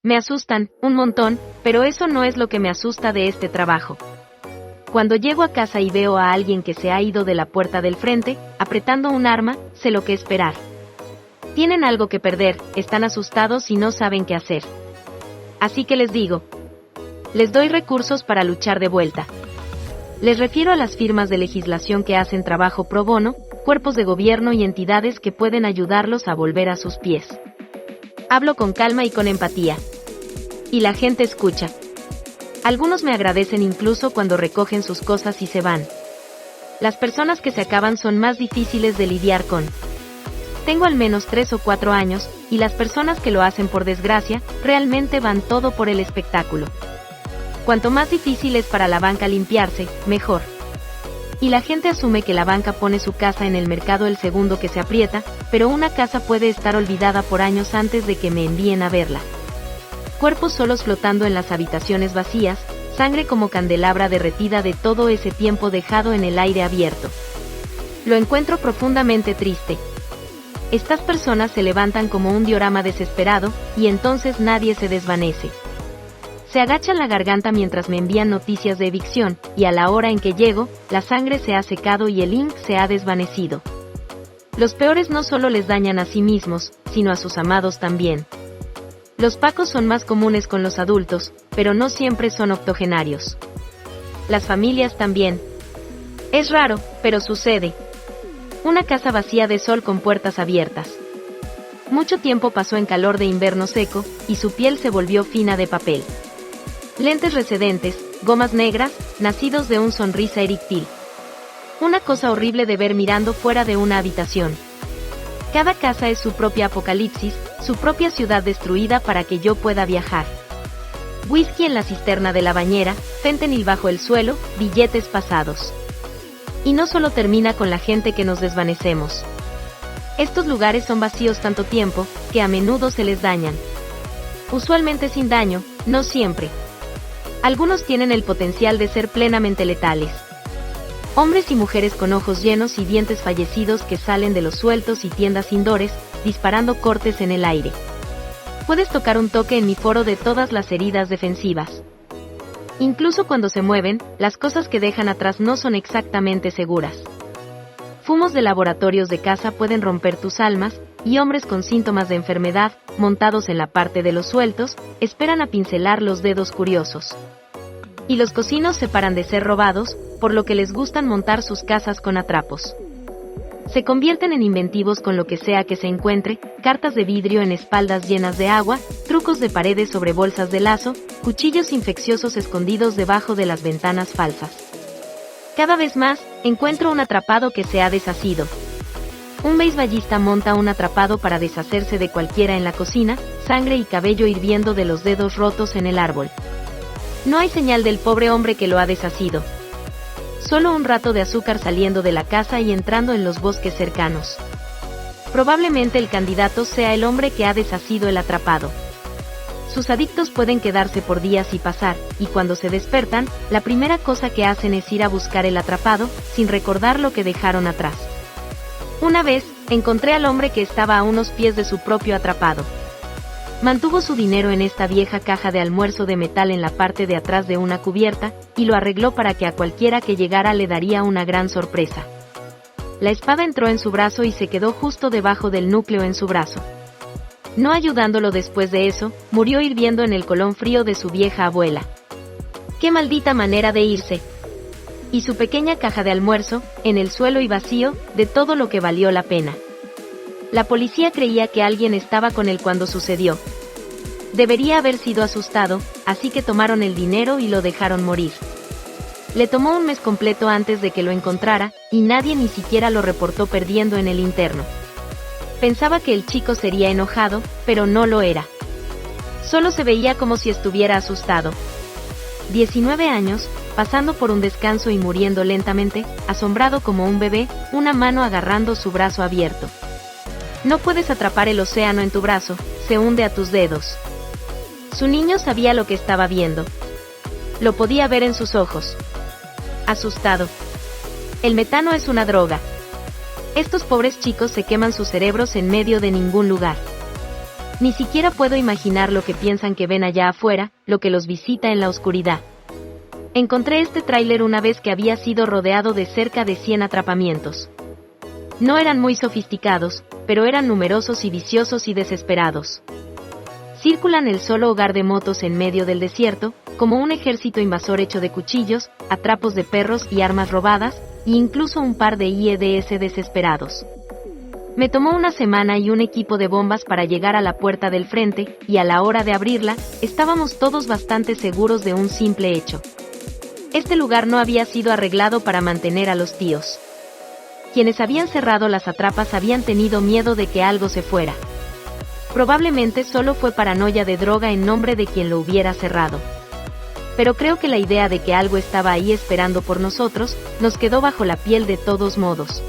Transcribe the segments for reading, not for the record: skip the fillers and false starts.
Me asustan, un montón, pero eso no es lo que me asusta de este trabajo. Cuando llego a casa y veo a alguien que se ha ido de la puerta del frente, apretando un arma, sé lo que esperar. Tienen algo que perder, están asustados y no saben qué hacer. Así que les digo. Les doy recursos para luchar de vuelta. Les refiero a las firmas de legislación que hacen trabajo pro bono, cuerpos de gobierno y entidades que pueden ayudarlos a volver a sus pies. Hablo con calma y con empatía. Y la gente escucha. Algunos me agradecen incluso cuando recogen sus cosas y se van. Las personas que se acaban son más difíciles de lidiar con. Tengo al menos 3 o 4 años, y las personas que lo hacen por desgracia, realmente van todo por el espectáculo. Cuanto más difícil es para la banca limpiarse, mejor. Y la gente asume que la banca pone su casa en el mercado el segundo que se aprieta, pero una casa puede estar olvidada por años antes de que me envíen a verla. Cuerpos solos flotando en las habitaciones vacías, sangre como candelabra derretida de todo ese tiempo dejado en el aire abierto. Lo encuentro profundamente triste. Estas personas se levantan como un diorama desesperado, y entonces nadie se desvanece. Se agachan la garganta mientras me envían noticias de evicción, y a la hora en que llego, la sangre se ha secado y el ink se ha desvanecido. Los peores no solo les dañan a sí mismos, sino a sus amados también. Los pacos son más comunes con los adultos, pero no siempre son octogenarios. Las familias también. Es raro, pero sucede. Una casa vacía de sol con puertas abiertas. Mucho tiempo pasó en calor de invierno seco, y su piel se volvió fina de papel. Lentes recedentes, gomas negras, nacidos de un sonrisa eréctil. Una cosa horrible de ver mirando fuera de una habitación. Cada casa es su propia apocalipsis, su propia ciudad destruida para que yo pueda viajar. Whisky en la cisterna de la bañera, fentanil bajo el suelo, billetes pasados. Y no solo termina con la gente que nos desvanecemos. Estos lugares son vacíos tanto tiempo, que a menudo se les dañan. Usualmente sin daño, no siempre. Algunos tienen el potencial de ser plenamente letales. Hombres y mujeres con ojos llenos y dientes fallecidos que salen de los sueltos y tiendas indoores, disparando cortes en el aire. Puedes tocar un toque en mi foro de todas las heridas defensivas. Incluso cuando se mueven, las cosas que dejan atrás no son exactamente seguras. Fumos de laboratorios de casa pueden romper tus almas, y hombres con síntomas de enfermedad, montados en la parte de los sueltos, esperan a pincelar los dedos curiosos. Y los cocinos se paran de ser robados, por lo que les gustan montar sus casas con atrapos. Se convierten en inventivos con lo que sea que se encuentre, cartas de vidrio en espaldas llenas de agua, trucos de paredes sobre bolsas de lazo, cuchillos infecciosos escondidos debajo de las ventanas falsas. Cada vez más, encuentro un atrapado que se ha desasido. Un beisbolista monta un atrapado para deshacerse de cualquiera en la cocina, sangre y cabello hirviendo de los dedos rotos en el árbol. No hay señal del pobre hombre que lo ha desasido. Solo un rato de azúcar saliendo de la casa y entrando en los bosques cercanos. Probablemente el candidato sea el hombre que ha desasido el atrapado. Sus adictos pueden quedarse por días y pasar, y cuando se despertan, la primera cosa que hacen es ir a buscar el atrapado, sin recordar lo que dejaron atrás. Una vez, encontré al hombre que estaba a unos pies de su propio atrapado. Mantuvo su dinero en esta vieja caja de almuerzo de metal en la parte de atrás de una cubierta, y lo arregló para que a cualquiera que llegara le daría una gran sorpresa. La espada entró en su brazo y se quedó justo debajo del núcleo en su brazo. No ayudándolo después de eso, murió hirviendo en el colón frío de su vieja abuela. ¡Qué maldita manera de irse! Y su pequeña caja de almuerzo, en el suelo y vacío, de todo lo que valió la pena. La policía creía que alguien estaba con él cuando sucedió. Debería haber sido asustado, así que tomaron el dinero y lo dejaron morir. Le tomó un mes completo antes de que lo encontrara, y nadie ni siquiera lo reportó perdiendo en el interno. Pensaba que el chico sería enojado, pero no lo era. Solo se veía como si estuviera asustado. 19 años, pasando por un descanso y muriendo lentamente, asombrado como un bebé, una mano agarrando su brazo abierto. No puedes atrapar el océano en tu brazo, se hunde a tus dedos. Su niño sabía lo que estaba viendo. Lo podía ver en sus ojos. Asustado. El metano es una droga. Estos pobres chicos se queman sus cerebros en medio de ningún lugar. Ni siquiera puedo imaginar lo que piensan que ven allá afuera, lo que los visita en la oscuridad. Encontré este tráiler una vez que había sido rodeado de cerca de 100 atrapamientos. No eran muy sofisticados, pero eran numerosos y viciosos y desesperados. Circulan el solo hogar de motos en medio del desierto, como un ejército invasor hecho de cuchillos, atrapos de perros y armas robadas, e incluso un par de IEDs desesperados. Me tomó una semana y un equipo de bombas para llegar a la puerta del frente, y a la hora de abrirla, estábamos todos bastante seguros de un simple hecho. Este lugar no había sido arreglado para mantener a los tíos. Quienes habían cerrado las atrapas habían tenido miedo de que algo se fuera. Probablemente solo fue paranoia de droga en nombre de quien lo hubiera cerrado. Pero creo que la idea de que algo estaba ahí esperando por nosotros, nos quedó bajo la piel de todos modos.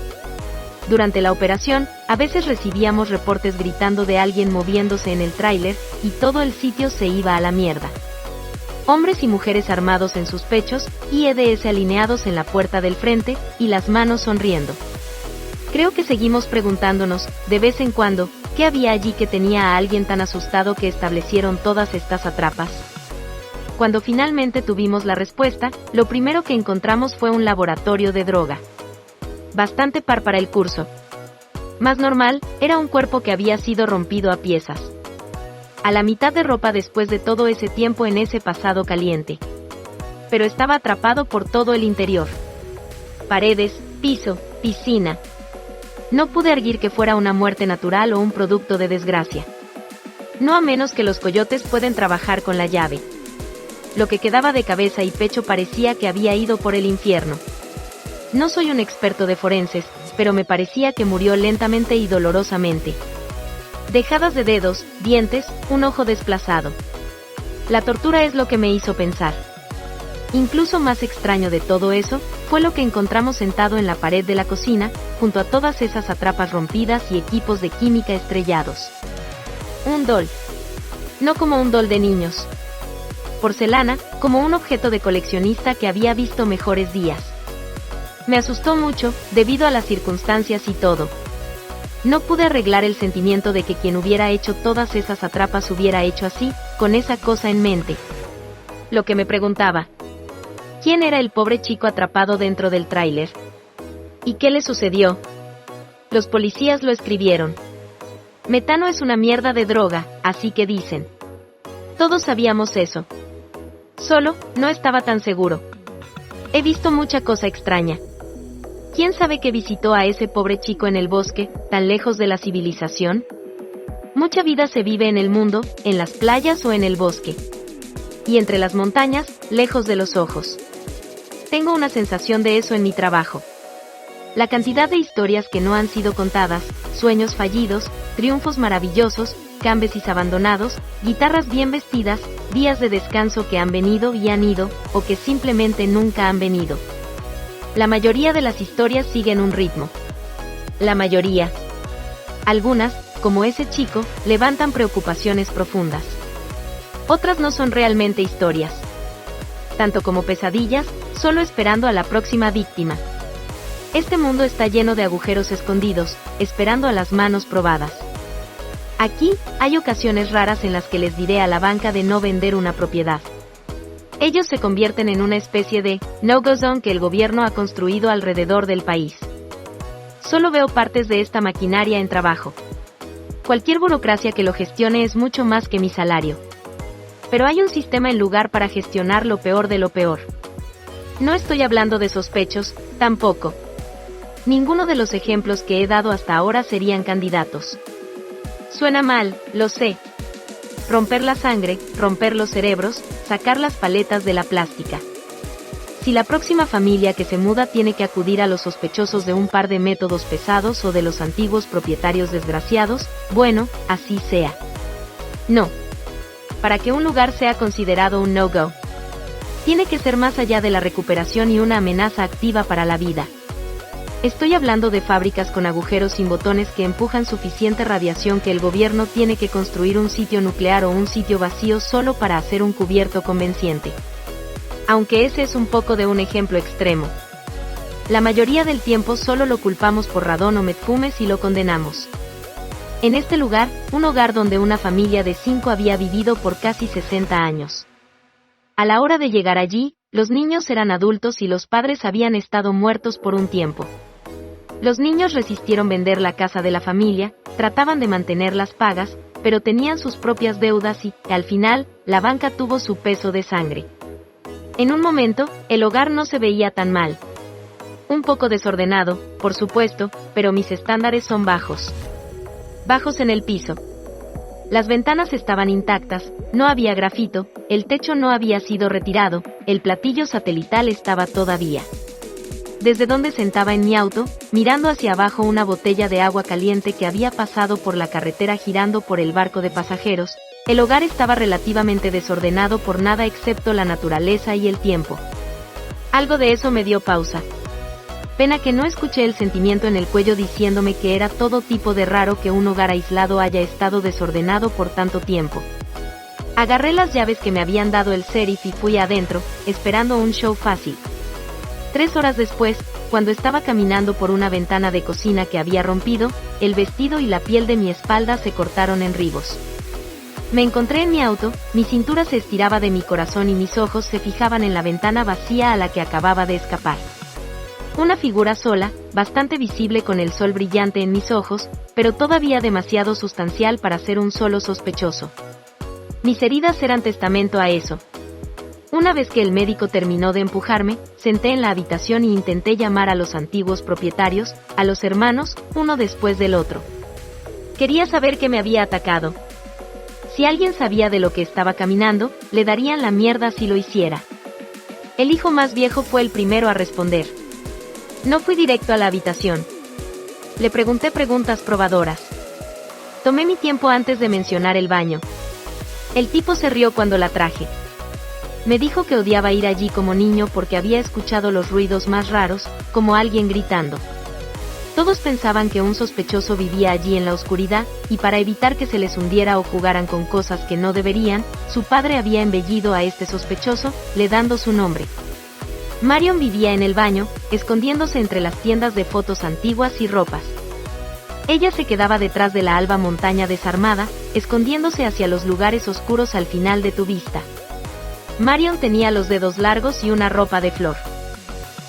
Durante la operación, a veces recibíamos reportes gritando de alguien moviéndose en el tráiler, y todo el sitio se iba a la mierda. Hombres y mujeres armados en sus pechos, IEDs alineados en la puerta del frente, y las manos sonriendo. Creo que seguimos preguntándonos, de vez en cuando, ¿qué había allí que tenía a alguien tan asustado que establecieron todas estas atrapas? Cuando finalmente tuvimos la respuesta, lo primero que encontramos fue un laboratorio de droga. Bastante par para el curso. Más normal, era un cuerpo que había sido rompido a piezas. A la mitad de ropa después de todo ese tiempo en ese pasado caliente. Pero estaba atrapado por todo el interior. Paredes, piso, piscina. No pude arguir que fuera una muerte natural o un producto de desgracia. No a menos que los coyotes pueden trabajar con la llave. Lo que quedaba de cabeza y pecho parecía que había ido por el infierno. No soy un experto de forenses, pero me parecía que murió lentamente y dolorosamente. Dejadas de dedos, dientes, un ojo desplazado. La tortura es lo que me hizo pensar. Incluso más extraño de todo eso, fue lo que encontramos sentado en la pared de la cocina, junto a todas esas atrapas rompidas y equipos de química estrellados. Un doll. No como un doll de niños. Porcelana, como un objeto de coleccionista que había visto mejores días. Me asustó mucho, debido a las circunstancias y todo. No pude arreglar el sentimiento de que quien hubiera hecho todas esas atrapas hubiera hecho así, con esa cosa en mente. Lo que me preguntaba: ¿quién era el pobre chico atrapado dentro del tráiler? ¿Y qué le sucedió? Los policías lo escribieron. Metano es una mierda de droga, así que dicen. Todos sabíamos eso. Solo, no estaba tan seguro. He visto mucha cosa extraña. ¿Quién sabe qué visitó a ese pobre chico en el bosque, tan lejos de la civilización? Mucha vida se vive en el mundo, en las playas o en el bosque. Y entre las montañas, lejos de los ojos. Tengo una sensación de eso en mi trabajo. La cantidad de historias que no han sido contadas, sueños fallidos, triunfos maravillosos, cambesis abandonados, guitarras bien vestidas, días de descanso que han venido y han ido, o que simplemente nunca han venido. La mayoría de las historias siguen un ritmo. La mayoría. Algunas, como ese chico, levantan preocupaciones profundas. Otras no son realmente historias. Tanto como pesadillas, solo esperando a la próxima víctima. Este mundo está lleno de agujeros escondidos, esperando a las manos probadas. Aquí, hay ocasiones raras en las que les diré a la banca de no vender una propiedad. Ellos se convierten en una especie de no-go zone que el gobierno ha construido alrededor del país. Solo veo partes de esta maquinaria en trabajo. Cualquier burocracia que lo gestione es mucho más que mi salario. Pero hay un sistema en lugar para gestionar lo peor de lo peor. No estoy hablando de sospechos, tampoco. Ninguno de los ejemplos que he dado hasta ahora serían candidatos. Suena mal, lo sé. Romper la sangre, romper los cerebros, sacar las paletas de la plástica. Si la próxima familia que se muda tiene que acudir a los sospechosos de un par de métodos pesados o de los antiguos propietarios desgraciados, bueno, así sea. No. Para que un lugar sea considerado un no-go, tiene que ser más allá de la recuperación y una amenaza activa para la vida. Estoy hablando de fábricas con agujeros sin botones que empujan suficiente radiación que el gobierno tiene que construir un sitio nuclear o un sitio vacío solo para hacer un cubierto convincente. Aunque ese es un poco de un ejemplo extremo. La mayoría del tiempo solo lo culpamos por radón o metfumes y lo condenamos. En este lugar, un hogar donde una familia de 5 había vivido por casi 60 años. A la hora de llegar allí, los niños eran adultos y los padres habían estado muertos por un tiempo. Los niños resistieron vender la casa de la familia, trataban de mantener las pagas, pero tenían sus propias deudas y, al final, la banca tuvo su peso de sangre. En un momento, el hogar no se veía tan mal. Un poco desordenado, por supuesto, pero mis estándares son bajos. Bajos en el piso. Las ventanas estaban intactas, no había grafito, el techo no había sido retirado, el platillo satelital estaba todavía. Desde donde sentaba en mi auto, mirando hacia abajo una botella de agua caliente que había pasado por la carretera girando por el barco de pasajeros, el hogar estaba relativamente desordenado por nada excepto la naturaleza y el tiempo. Algo de eso me dio pausa. Pena que no escuché el sentimiento en el cuello diciéndome que era todo tipo de raro que un hogar aislado haya estado desordenado por tanto tiempo. Agarré las llaves que me habían dado el sheriff y fui adentro, esperando un show fácil. 3 horas después, cuando estaba caminando por una ventana de cocina que había rompido, el vestido y la piel de mi espalda se cortaron en ribos. Me encontré en mi auto, mi cintura se estiraba de mi corazón y mis ojos se fijaban en la ventana vacía a la que acababa de escapar. Una figura sola, bastante visible con el sol brillante en mis ojos, pero todavía demasiado sustancial para ser un solo sospechoso. Mis heridas eran testamento a eso. Una vez que el médico terminó de empujarme, senté en la habitación e intenté llamar a los antiguos propietarios, a los hermanos, uno después del otro. Quería saber qué me había atacado. Si alguien sabía de lo que estaba caminando, le darían la mierda si lo hiciera. El hijo más viejo fue el primero a responder. No fui directo a la habitación. Le pregunté preguntas probadoras. Tomé mi tiempo antes de mencionar el baño. El tipo se rió cuando la traje. Me dijo que odiaba ir allí como niño porque había escuchado los ruidos más raros, como alguien gritando. Todos pensaban que un sospechoso vivía allí en la oscuridad, y para evitar que se les hundiera o jugaran con cosas que no deberían, su padre había embellido a este sospechoso, le dando su nombre. Marion vivía en el baño, escondiéndose entre las tiendas de fotos antiguas y ropas. Ella se quedaba detrás de la alba montaña desarmada, escondiéndose hacia los lugares oscuros al final de tu vista. Marion tenía los dedos largos y una ropa de flor.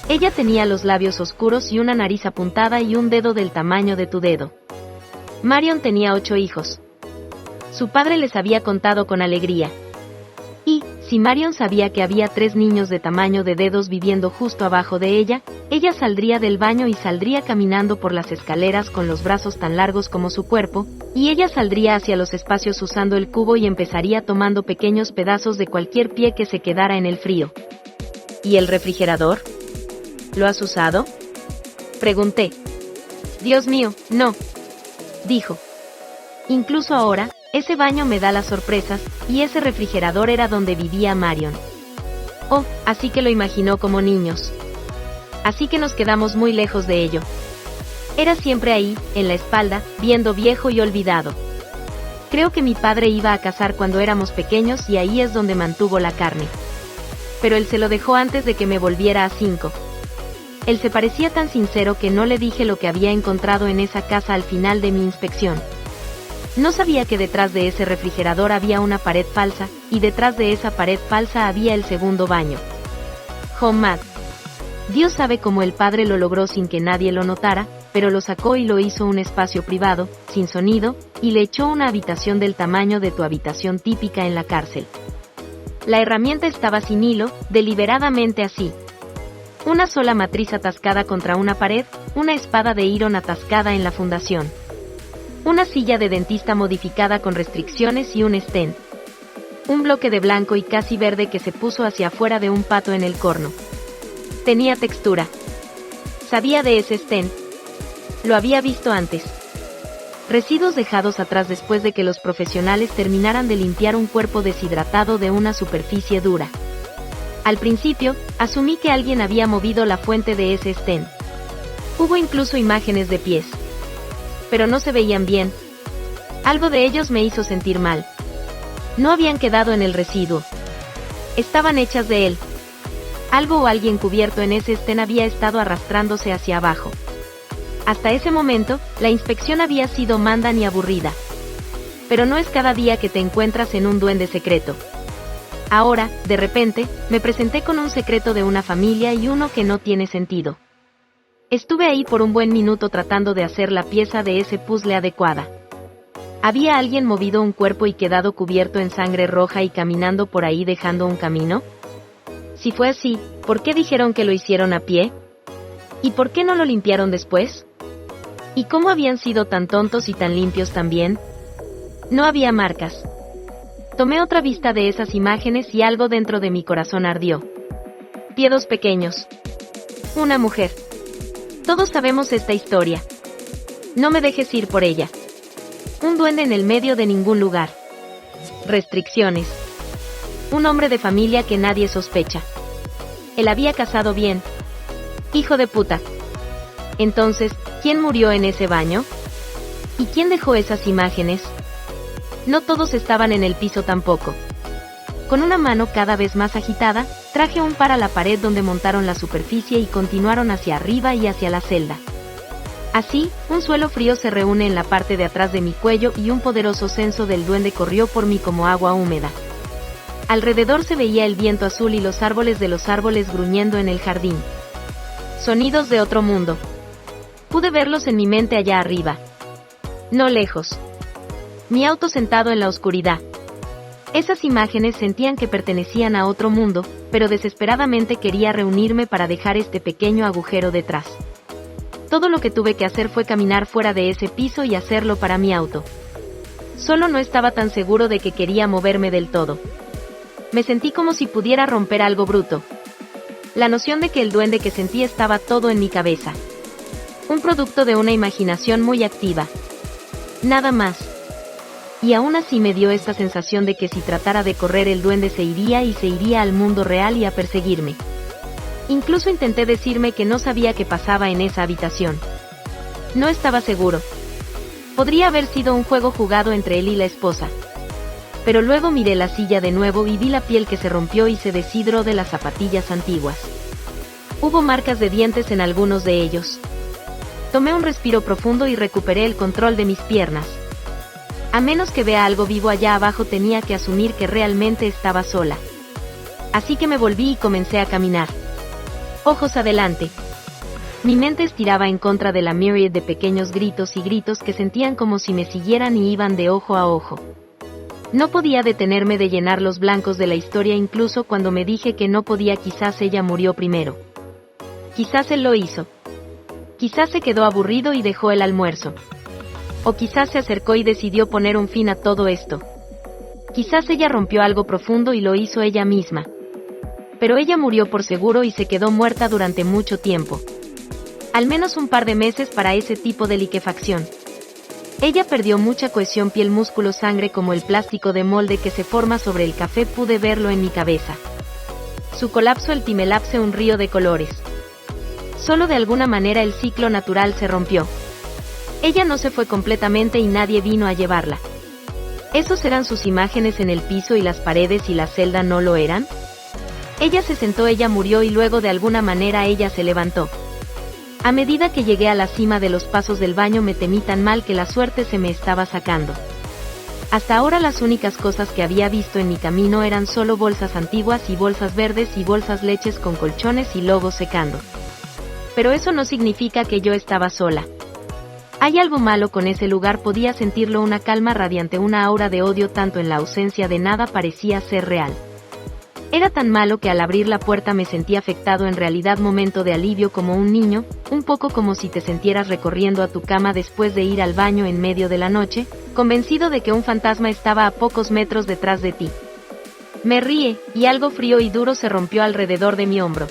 Ella tenía los labios oscuros y una nariz apuntada y un dedo del tamaño de tu dedo. Marion tenía 8 hijos. Su padre les había contado con alegría. Y, si Marion sabía que había 3 niños de tamaño de dedos viviendo justo abajo de ella, ella saldría del baño y saldría caminando por las escaleras con los brazos tan largos como su cuerpo, y ella saldría hacia los espacios usando el cubo y empezaría tomando pequeños pedazos de cualquier pie que se quedara en el frío. ¿Y el refrigerador? ¿Lo has usado? Pregunté. Dios mío, no. Dijo. Incluso ahora, ese baño me da las sorpresas, y ese refrigerador era donde vivía Marion. Oh, así que lo imaginó como niños. Así que nos quedamos muy lejos de ello. Era siempre ahí, en la espalda, viendo viejo y olvidado. Creo que mi padre iba a cazar cuando éramos pequeños y ahí es donde mantuvo la carne. Pero él se lo dejó antes de que me volviera a 5. Él se parecía tan sincero que no le dije lo que había encontrado en esa casa al final de mi inspección. No sabía que detrás de ese refrigerador había una pared falsa, y detrás de esa pared falsa había el segundo baño. Homad. Dios sabe cómo el padre lo logró sin que nadie lo notara, pero lo sacó y lo hizo un espacio privado, sin sonido, y le echó una habitación del tamaño de tu habitación típica en la cárcel. La herramienta estaba sin hilo, deliberadamente así. Una sola matriz atascada contra una pared, una espada de Iron atascada en la fundación. Una silla de dentista modificada con restricciones y un stent. Un bloque de blanco y casi verde que se puso hacia afuera de un pato en el corno. Tenía textura. Sabía de ese stent. Lo había visto antes. Residuos dejados atrás después de que los profesionales terminaran de limpiar un cuerpo deshidratado de una superficie dura. Al principio, asumí que alguien había movido la fuente de ese stent. Hubo incluso imágenes de pies. Pero no se veían bien. Algo de ellos me hizo sentir mal. No habían quedado en el residuo. Estaban hechas de él. Algo o alguien cubierto en ese stent había estado arrastrándose hacia abajo. Hasta ese momento, la inspección había sido manda ni aburrida. Pero no es cada día que te encuentras en un duende secreto. Ahora, de repente, me presenté con un secreto de una familia y uno que no tiene sentido. Estuve ahí por un buen minuto tratando de hacer la pieza de ese puzzle adecuada. ¿Había alguien movido un cuerpo y quedado cubierto en sangre roja y caminando por ahí dejando un camino? Si fue así, ¿por qué dijeron que lo hicieron a pie? ¿Y por qué no lo limpiaron después? ¿Y cómo habían sido tan tontos y tan limpios también? No había marcas. Tomé otra vista de esas imágenes y algo dentro de mi corazón ardió. Piedos pequeños. Una mujer. Todos sabemos esta historia. No me dejes ir por ella. Un duende en el medio de ningún lugar. Restricciones. Un hombre de familia que nadie sospecha. Él había casado bien. Hijo de puta. Entonces, ¿quién murió en ese baño? ¿Y quién dejó esas imágenes? No todos estaban en el piso tampoco. Con una mano cada vez más agitada, traje un par a la pared donde montaron la superficie y continuaron hacia arriba y hacia la celda. Así, un suelo frío se reúne en la parte de atrás de mi cuello y un poderoso censo del duende corrió por mí como agua húmeda. Alrededor se veía el viento azul y los árboles de los árboles gruñendo en el jardín. Sonidos de otro mundo. Pude verlos en mi mente allá arriba. No lejos. Mi auto sentado en la oscuridad. Esas imágenes sentían que pertenecían a otro mundo, pero desesperadamente quería reunirme para dejar este pequeño agujero detrás. Todo lo que tuve que hacer fue caminar fuera de ese piso y hacerlo para mi auto. Solo no estaba tan seguro de que quería moverme del todo. Me sentí como si pudiera romper algo bruto. La noción de que el duende que sentí estaba todo en mi cabeza. Un producto de una imaginación muy activa. Nada más. Y aún así me dio esta sensación de que si tratara de correr el duende se iría al mundo real y a perseguirme. Incluso intenté decirme que no sabía qué pasaba en esa habitación. No estaba seguro. Podría haber sido un juego jugado entre él y la esposa. Pero luego miré la silla de nuevo y vi la piel que se rompió y se deshidró de las zapatillas antiguas. Hubo marcas de dientes en algunos de ellos. Tomé un respiro profundo y recuperé el control de mis piernas. A menos que vea algo vivo allá abajo tenía que asumir que realmente estaba sola. Así que me volví y comencé a caminar. Ojos adelante. Mi mente estiraba en contra de la myriad de pequeños gritos y gritos que sentían como si me siguieran y iban de ojo a ojo. No podía detenerme de llenar los blancos de la historia incluso cuando me dije que no podía. Quizás ella murió primero. Quizás él lo hizo. Quizás se quedó aburrido y dejó el almuerzo. O quizás se acercó y decidió poner un fin a todo esto. Quizás ella rompió algo profundo y lo hizo ella misma. Pero ella murió por seguro y se quedó muerta durante mucho tiempo. Al menos un par de meses para ese tipo de liquefacción. Ella perdió mucha cohesión, piel, músculo, sangre, como el plástico de molde que se forma sobre el café. Pude verlo en mi cabeza. Su colapso, el timelapse, un río de colores. Solo de alguna manera el ciclo natural se rompió. Ella no se fue completamente y nadie vino a llevarla. ¿Esos eran sus imágenes en el piso y las paredes y la celda no lo eran? Ella se sentó, ella murió y luego de alguna manera ella se levantó. A medida que llegué a la cima de los pasos del baño me temí tan mal que la suerte se me estaba sacando. Hasta ahora las únicas cosas que había visto en mi camino eran solo bolsas antiguas y bolsas verdes y bolsas leches con colchones y logos secando. Pero eso no significa que yo estaba sola. Hay algo malo con ese lugar, podía sentirlo, una calma radiante, una aura de odio, tanto en la ausencia de nada parecía ser real. Era tan malo que al abrir la puerta me sentí afectado, en realidad momento de alivio, como un niño, un poco como si te sintieras recorriendo a tu cama después de ir al baño en medio de la noche, convencido de que un fantasma estaba a pocos metros detrás de ti. Me ríe, y algo frío y duro se rompió alrededor de mi hombro.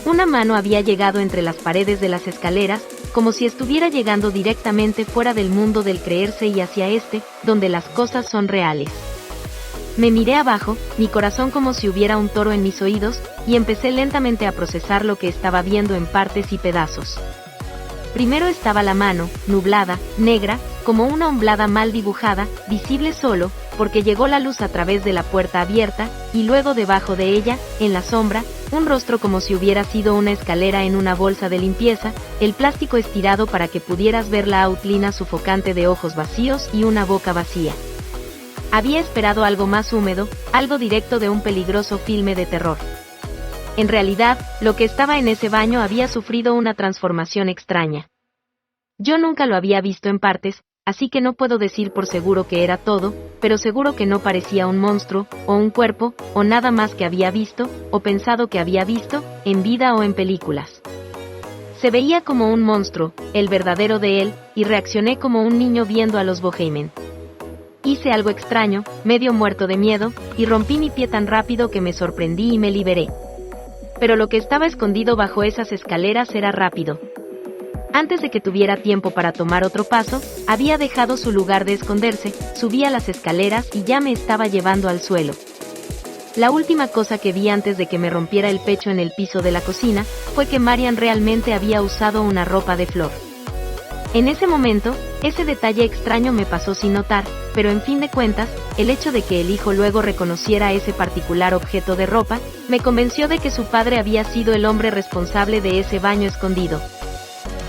Una mano había llegado entre las paredes de las escaleras, como si estuviera llegando directamente fuera del mundo del creerse y hacia este, donde las cosas son reales. Me miré abajo, mi corazón como si hubiera un toro en mis oídos, y empecé lentamente a procesar lo que estaba viendo en partes y pedazos. Primero estaba la mano, nublada, negra, como una ondulada mal dibujada, visible solo, porque llegó la luz a través de la puerta abierta, y luego debajo de ella, en la sombra, un rostro como si hubiera sido una escalera en una bolsa de limpieza, el plástico estirado para que pudieras ver la outlina sufocante de ojos vacíos y una boca vacía. Había esperado algo más húmedo, algo directo de un peligroso filme de terror. En realidad, lo que estaba en ese baño había sufrido una transformación extraña. Yo nunca lo había visto en partes, así que no puedo decir por seguro que era todo, pero seguro que no parecía un monstruo, o un cuerpo, o nada más que había visto, o pensado que había visto, en vida o en películas. Se veía como un monstruo, el verdadero de él, y reaccioné como un niño viendo a los Boheimen. Hice algo extraño, medio muerto de miedo, y rompí mi pie tan rápido que me sorprendí y me liberé. Pero lo que estaba escondido bajo esas escaleras era rápido. Antes de que tuviera tiempo para tomar otro paso, había dejado su lugar de esconderse, subí a las escaleras y ya me estaba llevando al suelo. La última cosa que vi antes de que me rompiera el pecho en el piso de la cocina, fue que Marian realmente había usado una ropa de flor. En ese momento, ese detalle extraño me pasó sin notar, pero en fin de cuentas, el hecho de que el hijo luego reconociera ese particular objeto de ropa, me convenció de que su padre había sido el hombre responsable de ese baño escondido.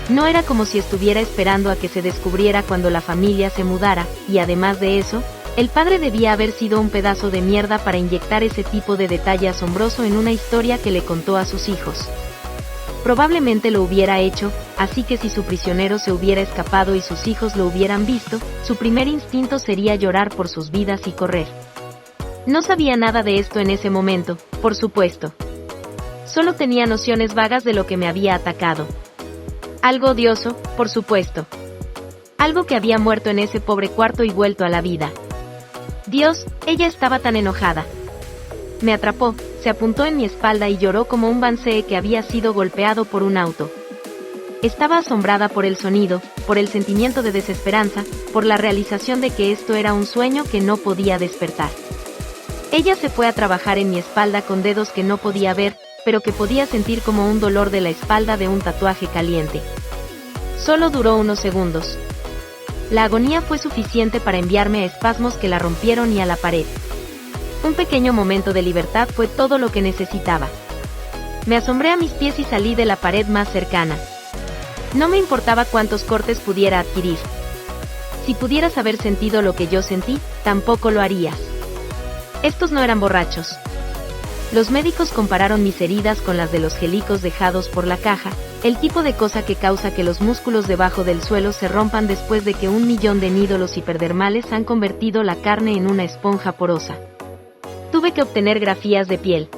No era como si estuviera esperando a que se descubriera cuando la familia se mudara, y además de eso, el padre debía haber sido un pedazo de mierda para inyectar ese tipo de detalle asombroso en una historia que le contó a sus hijos. Probablemente lo hubiera hecho, así que si su prisionero se hubiera escapado y sus hijos lo hubieran visto, su primer instinto sería llorar por sus vidas y correr. No sabía nada de esto en ese momento, por supuesto. Solo tenía nociones vagas de lo que me había atacado. Algo odioso, por supuesto. Algo que había muerto en ese pobre cuarto y vuelto a la vida. Dios, ella estaba tan enojada. Me atrapó, se apuntó en mi espalda y lloró como un bansee que había sido golpeado por un auto. Estaba asombrada por el sonido, por el sentimiento de desesperanza, por la realización de que esto era un sueño que no podía despertar. Ella se fue a trabajar en mi espalda con dedos que no podía ver, pero que podía sentir como un dolor de la espalda de un tatuaje caliente. Solo duró unos segundos. La agonía fue suficiente para enviarme a espasmos que la rompieron y a la pared. Un pequeño momento de libertad fue todo lo que necesitaba. Me asombré a mis pies y salí de la pared más cercana. No me importaba cuántos cortes pudiera adquirir. Si pudieras haber sentido lo que yo sentí, tampoco lo harías. Estos no eran borrachos. Los médicos compararon mis heridas con las de los gelicos dejados por la caja, el tipo de cosa que causa que los músculos debajo del suelo se rompan después de que 1 millón de nídulos hiperdermales han convertido la carne en una esponja porosa. Tuve que obtener grafías de piel.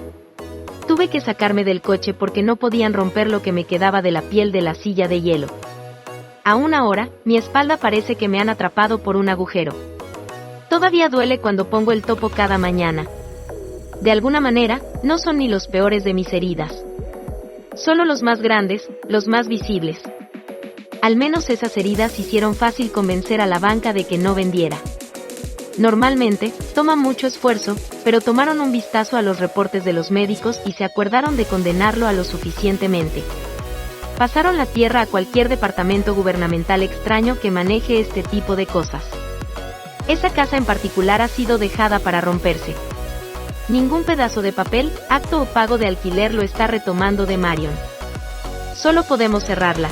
Tuve que sacarme del coche porque no podían romper lo que me quedaba de la piel de la silla de hielo. Aún ahora, mi espalda parece que me han atrapado por un agujero. Todavía duele cuando pongo el topo cada mañana. De alguna manera, no son ni los peores de mis heridas. Solo los más grandes, los más visibles. Al menos esas heridas hicieron fácil convencer a la banca de que no vendiera. Normalmente, toma mucho esfuerzo, pero tomaron un vistazo a los reportes de los médicos y se acordaron de condenarlo a lo suficientemente. Pasaron la tierra a cualquier departamento gubernamental extraño que maneje este tipo de cosas. Esa casa en particular ha sido dejada para romperse. Ningún pedazo de papel, acto o pago de alquiler lo está retomando de Marion. Solo podemos cerrarla.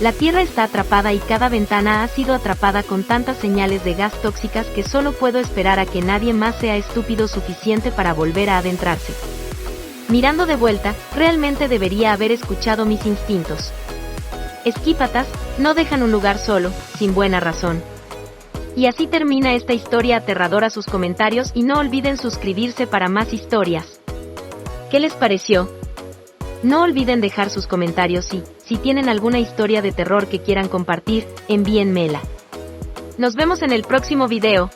La tierra está atrapada y cada ventana ha sido atrapada con tantas señales de gas tóxicas que solo puedo esperar a que nadie más sea estúpido suficiente para volver a adentrarse. Mirando de vuelta, realmente debería haber escuchado mis instintos. Esquípatas no dejan un lugar solo, sin buena razón. Y así termina esta historia aterradora. Sus comentarios y no olviden suscribirse para más historias. ¿Qué les pareció? No olviden dejar sus comentarios y, si tienen alguna historia de terror que quieran compartir, envíenmela. Nos vemos en el próximo video.